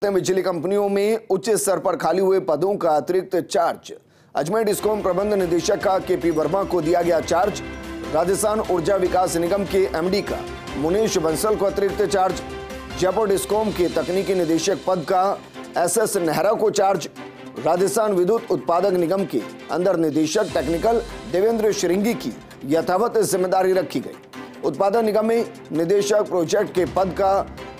बिजली कंपनियों में उच्च स्तर पर खाली हुए पदों का अतिरिक्त चार्ज। अजमेर डिस्कॉम प्रबंध निदेशक का केपी वर्मा को दिया गया चार्ज। राजस्थान ऊर्जा विकास निगम के एमडी का मुनीश बंसल को अतिरिक्त चार्ज। जयपुर डिस्कॉम के तकनीकी निदेशक पद का एसएस नेहरा को चार्ज। राजस्थान विद्युत उत्पादक निगम के अंदर निदेशक टेक्निकल देवेंद्र श्रृंगी की यथावत जिम्मेदारी रखी गई। उत्पादन निगम में निदेशक प्रोजेक्ट के पद का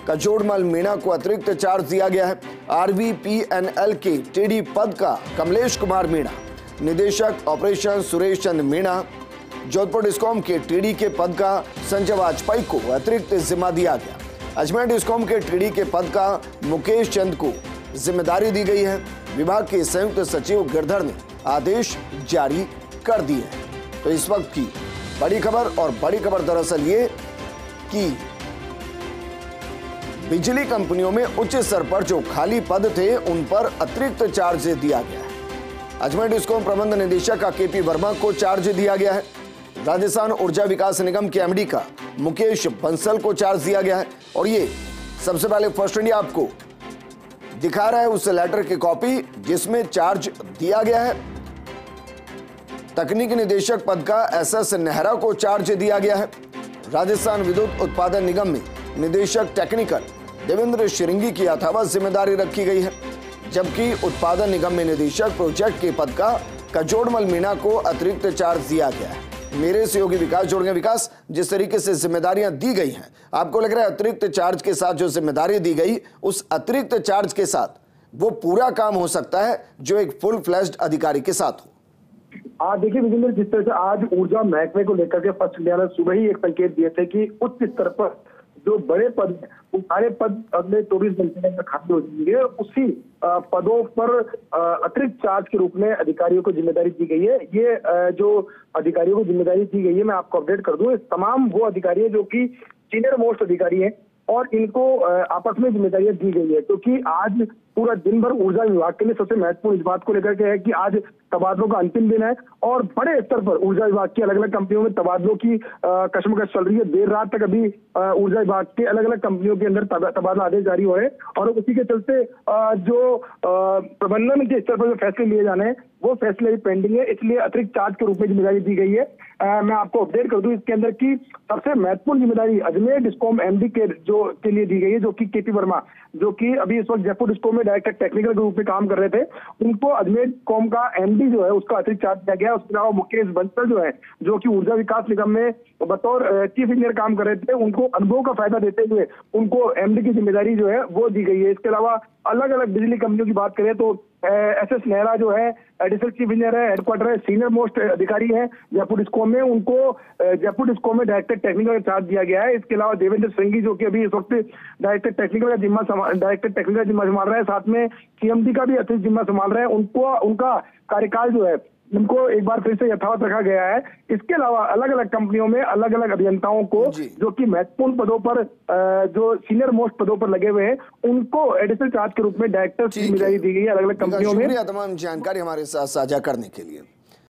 कजोड़मल मीणा को अतिरिक्त चार्ज दिया गया है। आरवीपीएनएल के टीडी पद का कमलेश कुमार मीणा। निदेशक ऑपरेशन सुरेश चंद मीणा। जोधपुर डिस्कॉम के टीडी के पद का संजय वाजपेयी को अतिरिक्त जिम्मा दिया गया। अजमेर डिस्कॉम के टीडी के पद का मुकेश चंद को जिम्मेदारी दी गई है। विभाग के संयुक्त सचिव गिरधर ने आदेश जारी कर दिए हैं। तो इस वक्त की बड़ी खबर, और बड़ी खबर दरअसल ये कि बिजली कंपनियों में उच्च स्तर पर जो खाली पद थे उन पर अतिरिक्त चार्ज दिया गया है। अजमेर डिस्कॉम प्रबंध निदेशक का केपी वर्मा को चार्ज दिया गया है। राजस्थान ऊर्जा विकास निगम के एमडी का मुकेश बंसल को चार्ज दिया गया है। और ये सबसे पहले फर्स्ट इंडिया आपको दिखा रहा है उस लेटर की कॉपी जिसमें चार्ज दिया गया है। तकनीकी निदेशक पद का एसएस नेहरा को चार्ज दिया गया है। राजस्थान विद्युत उत्पादन निगम में निदेशक टेक्निकल देवेंद्र श्रृंगी की यथावत जिम्मेदारी रखी गई है, जबकि उत्पादन निगम में निदेशक प्रोजेक्ट के पद का कजोड़मल मीणा को अतिरिक्त चार्ज दिया गया है। मेरे सहयोगी विकास जोड़ गए। विकास, जिस तरीके से जिम्मेदारियां दी गई हैं, आपको लग रहा है अतिरिक्त चार्ज के साथ जो जिम्मेदारी दी गई, उस अतिरिक्त चार्ज के साथ वो पूरा काम हो सकता है जो एक फुल फ्लैश्ड अधिकारी के साथ हो? देखिए विजेंद्र, जिस तरह से आज ऊर्जा महकमे को लेकर के फर्स्ट इंडिया ने सुबह ही एक संकेत दिए थे कि उच्च स्तर पर जो बड़े पद हैं वो सारे पद अगले 24 घंटे में खाली हो जाएंगे। उसी पदों पर अतिरिक्त चार्ज के रूप में अधिकारियों को जिम्मेदारी दी गई है। ये जो अधिकारियों को जिम्मेदारी दी गई है, मैं आपको अपडेट कर दूं, तमाम वो अधिकारी है जो कि सीनियर मोस्ट अधिकारी हैं और इनको आपस में जिम्मेदारियां दी गई है, क्योंकि आज पूरा दिन भर ऊर्जा विभाग के लिए सबसे महत्वपूर्ण इस बात को लेकर के है कि आज तबादलों का अंतिम दिन है और बड़े स्तर पर ऊर्जा विभाग की अलग अलग कंपनियों में तबादलों की कशमकश चल रही है। देर रात तक अभी ऊर्जा विभाग के अलग अलग कंपनियों के अंदर तबादला आदेश जारी हो रहे हैं और उसी के चलते जो प्रबंधन के स्तर पर जो फैसले लिए जाने हैं वो फैसले भी पेंडिंग है, इसलिए अतिरिक्त चार्ज के रूप में जिम्मेदारी दी गई है। मैं आपको अपडेट कर दूं इसके अंदर की सबसे महत्वपूर्ण जिम्मेदारी अजमेर डिस्कॉम एमडी के लिए दी गई है, जो कि केपी वर्मा, जो कि अभी इस वक्त जयपुर डिस्कॉम में डायरेक्टर टेक्निकल के रूप में काम कर रहे थे, उनको अजमेर डिस्कॉम का एमडी जो है उसका अतिरिक्त चार्ज दिया गया है। उसके अलावा मुकेश बंसल जो है, जो कि ऊर्जा विकास निगम में बतौर चीफ इंजीनियर काम कर रहे थे, उनको अनुभव का फायदा देते हुए उनको एमडी की जिम्मेदारी जो है वो दी गई है। इसके अलावा अलग अलग बिजली कंपनियों की बात करें तो एसएस नेहरा जो है एडिशनल चीफ इंजीनियर है, हेडक्वार्टर है, सीनियर मोस्ट अधिकारी है जयपुर डिस्कॉम में, उनको जयपुर डिस्कॉम में डायरेक्टर टेक्निकल का चार्ज दिया गया है। इसके अलावा देवेंद्र श्रृंगी जो कि अभी इस वक्त डायरेक्टर टेक्निकल का जिम्मा संभाल रहा है, साथ में सीएमडी का भी अतिरिक्त जिम्मा संभाल रहे हैं। उनको उनका कार्यकाल जो है उनको एक बार फिर से यथावत रखा गया है। इसके अलावा अलग अलग कंपनियों में अलग अलग अभियंताओं को जो कि महत्वपूर्ण पदों पर जो सीनियर मोस्ट पदों पर लगे हुए हैं उनको एडिशनल चार्ज के रूप में डायरेक्टर की जिम्मेदारी दी गई है अलग अलग कंपनियों में। शुक्रिया तमाम जानकारी हमारे साथ साझा करने के लिए।